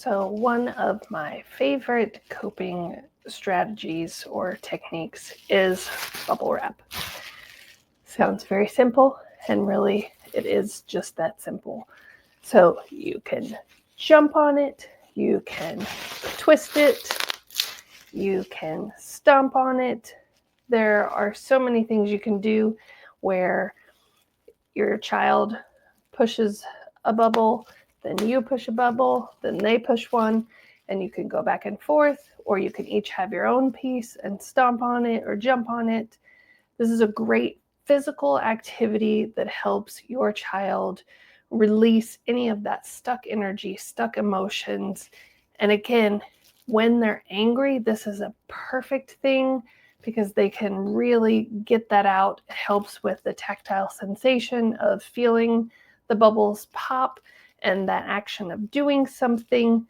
So one of my favorite coping strategies or techniques is bubble wrap. Sounds very simple, and really it is just that simple. So you can jump on it, you can twist it, you can stomp on it. There are so many things you can do where your child pushes a bubble, then you push a bubble, then they push one, and you can go back and forth, or you can each have your own piece and stomp on it or jump on it. This is a great physical activity that helps your child release any of that stuck energy, stuck emotions. And again, when they're angry, this is a perfect thing because they can really get that out. It helps with the tactile sensation of feeling the bubbles pop and that action of doing something.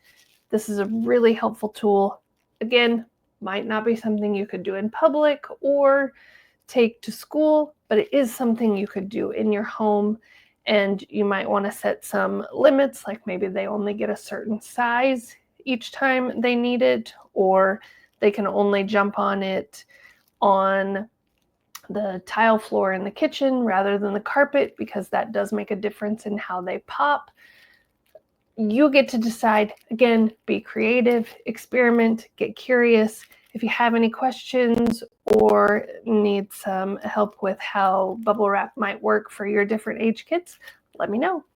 This is a really helpful tool. Again, might not be something you could do in public or take to school, but it is something you could do in your home. And you might want to set some limits, like maybe they only get a certain size each time they need it, or they can only jump on it on the tile floor in the kitchen rather than the carpet, because that does make a difference in how they pop. You get to decide. Again, be creative, experiment, get curious. If you have any questions or need some help with how bubble wrap might work for your different age kids, let me know.